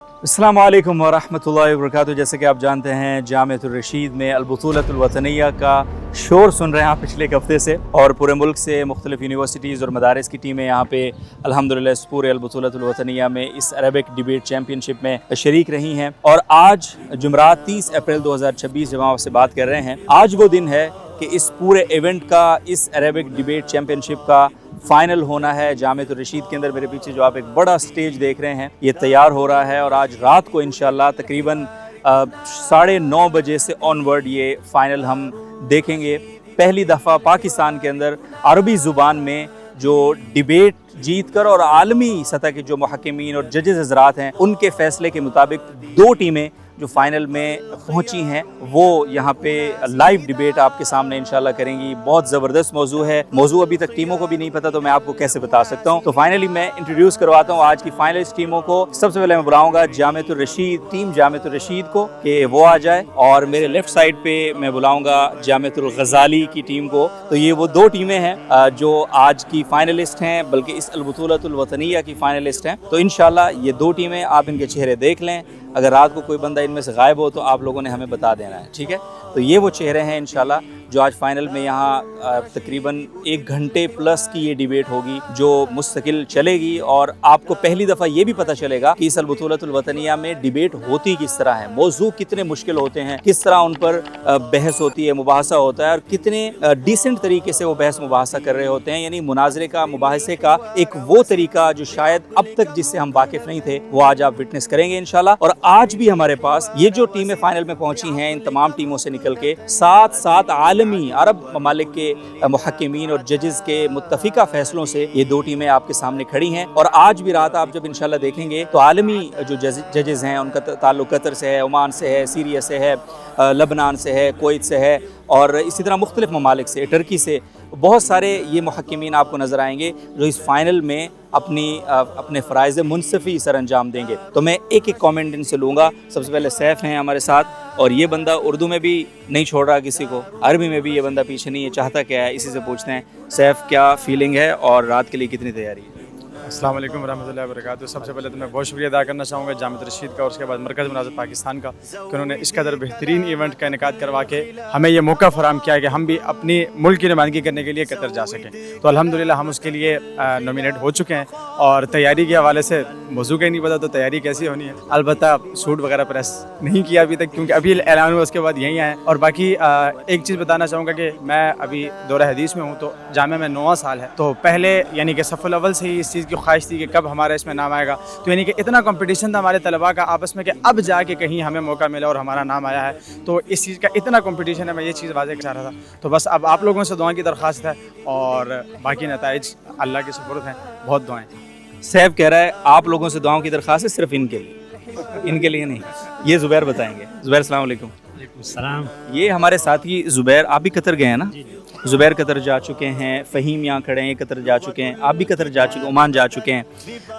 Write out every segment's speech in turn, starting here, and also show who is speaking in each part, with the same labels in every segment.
Speaker 1: अस्सलाम वालेकुम वरहमतुल्लाहि वबरकातुहू। जैसे कि आप जानते हैं जामिअतुर रशीद में अल-बुतूलतुल वतनिया का शोर सुन रहे हैं आप पिछले एक हफ़्ते से, और पूरे मुल्क से मुख्तलिफ यूनिवर्सिटीज़ और मदारिस की टीमें यहाँ पे अल्हम्दुलिल्लाह इस पूरे अल-बुतूलतुल वतनिया में इस अरबिक डिबेट चैम्पियनशिप में शरीक रही हैं। और आज जुमरात 30 अप्रैल 2026 जब आपसे बात कर रहे हैं, आज वो दिन है कि इस पूरे इवेंट का, इस अरबिक डिबेट चैम्पियनशिप का फ़ाइनल होना है जामिअतुर रशीद के अंदर। मेरे पीछे जो आप एक बड़ा स्टेज देख रहे हैं, ये तैयार हो रहा है और आज रात को इंशाल्लाह तकरीबन 9:30 बजे से ऑनवर्ड ये फ़ाइनल हम देखेंगे। पहली दफ़ा पाकिस्तान के अंदर अरबी ज़ुबान में जो डिबेट जीत कर और आलमी सतह के जो मुहक्किमीन और जजेस हज़रात हैं, उनके फ़ैसले के मुताबिक 2 टीमें जो फ़ाइनल में पहुंची हैं वो यहाँ पे लाइव डिबेट आपके सामने इंशाल्लाह करेंगी। बहुत ज़बरदस्त मौजू है, मौजू अभी तक टीमों को भी नहीं पता, तो मैं आपको कैसे बता सकता हूँ। तो फाइनली मैं इंट्रोड्यूस करवाता हूँ आज की फाइनलिस्ट टीमों को। सबसे पहले मैं बुलाऊंगा जामिअतुर रशीद, टीम जामिअतुर रशीद को कि वो आ जाए, और मेरे लेफ्ट साइड पे मैं बुलाऊंगा जामिअतुल गज़ाली की टीम को। तो ये वो 2 टीमें हैं जो आज की फाइनलिस्ट हैं, बल्कि इस अल-बुतूलतुल वतनिया की फाइनलिस्ट हैं। तो इंशाल्लाह ये 2 टीमें, आप इनके चेहरे देख लें। अगर रात को कोई बंदा इनमें से गायब हो तो आप लोगों ने हमें बता देना है, ठीक है। तो ये वो चेहरे हैं इंशाल्लाह जो आज फाइनल में यहाँ तकरीबन 1 घंटे प्लस की ये डिबेट होगी जो मुस्तकिल चलेगी, और आपको पहली दफ़ा ये भी पता चलेगा कि इस अल-बुतूलतुल वतनिया में डिबेट होती किस तरह है, मौजू कितने मुश्किल होते हैं, किस तरह उन पर बहस होती है, मुबाहसा होता है, और कितने डिसेंट तरीके से वो बहस मुबाहसा कर रहे होते हैं। यानी मुनाजरे का, मुबाहसे का एक वो तरीका जो शायद अब तक जिससे हम वाकिफ़ नहीं थे, वो आज आप विटनेस करेंगे इंशाल्लाह। और आज भी हमारे पास ये जो टीमें फाइनल में पहुंची हैं, इन तमाम टीमों से निकल के 7 आलमी अरब ममालिक के मुहक्किमीन और जजेस के मुत्तफिका फैसलों से ये 2 टीमें आपके सामने खड़ी हैं। और आज भी रात आप जब इंशाल्लाह देखेंगे तो आलमी जो जजेस हैं उनका ताल्लुक कतर से है, ओमान से है, सीरिया से है, लबनान से है, कुवैत से है, और इसी तरह मुख्तलिफ ममालिक से, टर्की से बहुत सारे ये मुहक्किमीन आपको नज़र आएंगे जो इस फाइनल में अपने फ़राइज़ मुनसफ़ी सर अंजाम देंगे। तो मैं एक एक कमेंट इनसे लूँगा। सबसे पहले सैफ़ हैं हमारे साथ, और ये बंदा उर्दू में भी नहीं छोड़ रहा किसी को, अरबी में भी ये बंदा पीछे नहीं है, चाहता क्या है, इसी से पूछते हैं। सैफ़, क्या फ़ीलिंग है और रात के लिए कितनी तैयारी है?
Speaker 2: अस्सलाम वालेकुम वरहमतुल्लाहि वबरकातुहू। सबसे पहले तो मैं बहुत शुक्रिया अदा करना चाहूँगा जामिअतुर रशीद का और उसके बाद मरकज़ मुनाज़िर पाकिस्तान का कि उन्होंने इस कदर बेहतरीन इवेंट का इनेकाद करवा के हमें ये मौका फराहम किया कि हम भी अपनी मुल्क की नुमाइंदगी करने के लिए कतर जा सकें। तो अल्हम्दुलिल्लाह हम उसके लिए नॉमिनेट हो चुके हैं, और तैयारी के हवाले से मौजू का ही नहीं पता तो तैयारी कैसी होनी है। अलबत्ता सूट वगैरह प्रेस नहीं किया अभी तक, क्योंकि अभी ऐलान हुआ उसके बाद यहीं आए। और बाकी एक चीज़ बताना चाहूँगा कि मैं अभी दौरा हदीस में हूँ, तो जामिया में 9वां साल है। तो पहले यानी कि सफ़ुल अव्वल से ही इस चीज़ की ख्वाहिश थी कि कब हमारा इसमें नाम आएगा। तो यानी कि इतना कंपटीशन था हमारे तलबा का आपस में कि अब जाके कहीं हमें मौका मिला और हमारा नाम आया है। तो इस चीज़ का इतना कंपटीशन है, मैं ये चीज़ वाज़ेह चाह रहा था। तो बस अब आप लोगों से दुआ की दरख्वास्त है, और बाकी नताइज अल्लाह के सुपुर्द हैं। बहुत दुआएं।
Speaker 1: सैफ कह रहा है आप लोगों से दुआओं की दरख्वास्त है, सिर्फ इनके लिए नहीं। ये ज़ुबैर बताएंगे। ज़ुबैर, अस्सलाम वालेकुम।
Speaker 3: सलाम।
Speaker 1: ये हमारे साथी ज़ुबैर, आप भी कतर गए हैं ना? ज़ुबैर कतर जा चुके हैं, फ़हीम यहाँ खड़े हैं, कतर जा चुके हैं, आप भी कतर जा चुके, ओमान जा चुके हैं।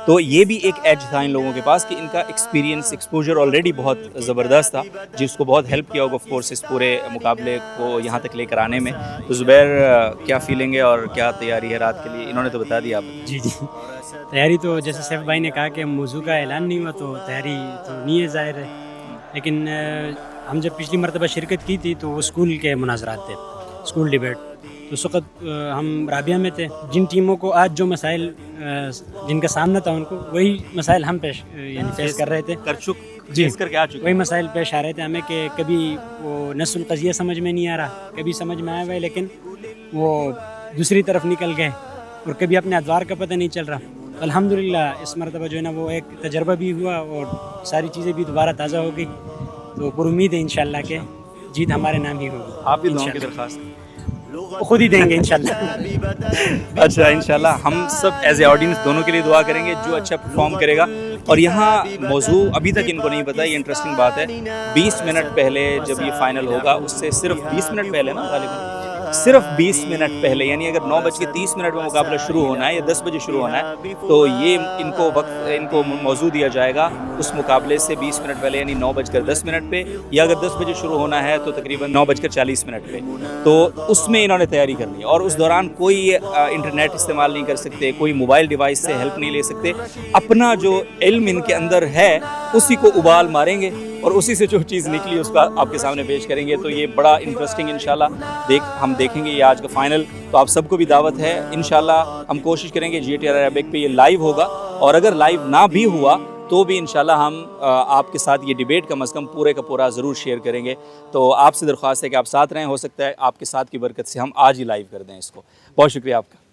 Speaker 1: तो ये भी एक एज था इन लोगों के पास कि इनका एक्सपीरियंस, एक्सपोजर ऑलरेडी बहुत ज़बरदस्त था, जिसको बहुत हेल्प किया होगा ऑफ कोर्स इस पूरे मुकाबले को यहाँ तक लेकर आने में। तो ज़ुबैर, क्या फीलिंग है और क्या तैयारी है रात के लिए? इन्होंने तो बता दिया आप।
Speaker 3: जी, तैयारी तो जैसे सैफ भाई ने कहा कि मौजू का ऐलान नहीं हुआ तो तैयारी तो नहीं है, ज़ाहिर है। लेकिन हम जब पिछली मरतबा शिरकत की थी तो वो स्कूल के मुनाज़रात थे, स्कूल डिबेट। तो उस वक़्त हम राबिया में थे। जिन टीमों को आज जो मसाइल जिनका सामना था, उनको वही मसाइल हम फेस कर रहे थे,
Speaker 1: करके आ चुके।
Speaker 3: वही मसाइल पेश आ रहे थे हमें कि कभी वो नस्ल क़ज़िया समझ में नहीं आ रहा, कभी समझ में आया हुआ है लेकिन वो दूसरी तरफ निकल गए, और कभी अपने अदवार का पता नहीं चल रहा। अल्हम्दुलिल्लाह इस मरतबा जो है ना वो एक तजर्बा भी हुआ और सारी चीज़ें भी दोबारा ताज़ा हो गई। तो पूरी उम्मीद है इंशाल्लाह के जीत हमारे नाम ही होगी।
Speaker 1: आप भी दुआओं की दरख्वास्त
Speaker 3: खुद ही देंगे इंशाल्लाह।
Speaker 1: अच्छा, इंशाल्लाह हम सब एज ए ऑडियंस दोनों के लिए दुआ करेंगे जो अच्छा परफॉर्म करेगा। और यहाँ मौजू अभी तक इनको नहीं पता, ये इंटरेस्टिंग बात है। 20 मिनट पहले जब ये फाइनल होगा, उससे सिर्फ 20 मिनट पहले ना गालिबन صرف 20 منٹ پہلے، یعنی اگر 9:30 میں مقابلہ شروع ہونا ہے یا 10 بجے شروع ہونا ہے تو یہ ان کو موضوع دیا جائے گا اس مقابلے سے 20 منٹ پہلے، یعنی 9:10 پہ، یا اگر 10 بجے شروع ہونا ہے تو تقریباً 9:40 پہ. تو اس میں انہوں نے تیاری کرنی ہے، اور اس دوران کوئی انٹرنیٹ استعمال نہیں کر سکتے، کوئی موبائل ڈیوائس سے ہیلپ نہیں لے سکتے. اپنا جو علم ان کے اندر ہے اسی کو ابال ماریں گے اور اسی سے جو چیز نکلی اس کا آپ کے سامنے پیش کریں گے. تو یہ بڑا انٹرسٹنگ انشاءاللہ ہم دیکھیں گے یہ آج کا فائنل. تو آپ سب کو بھی دعوت ہے، انشاءاللہ ہم کوشش کریں گے GTR عربک پہ یہ لائیو ہوگا، اور اگر لائیو نہ بھی ہوا تو بھی انشاءاللہ ہم آپ کے ساتھ یہ ڈیبیٹ کم از کم پورے کا پورا ضرور شیئر کریں گے. تو آپ سے درخواست ہے کہ آپ ساتھ رہیں، ہو سکتا ہے آپ کے ساتھ کی برکت سے ہم آج ہی لائیو کر دیں اس کو. بہت شکریہ آپ کا.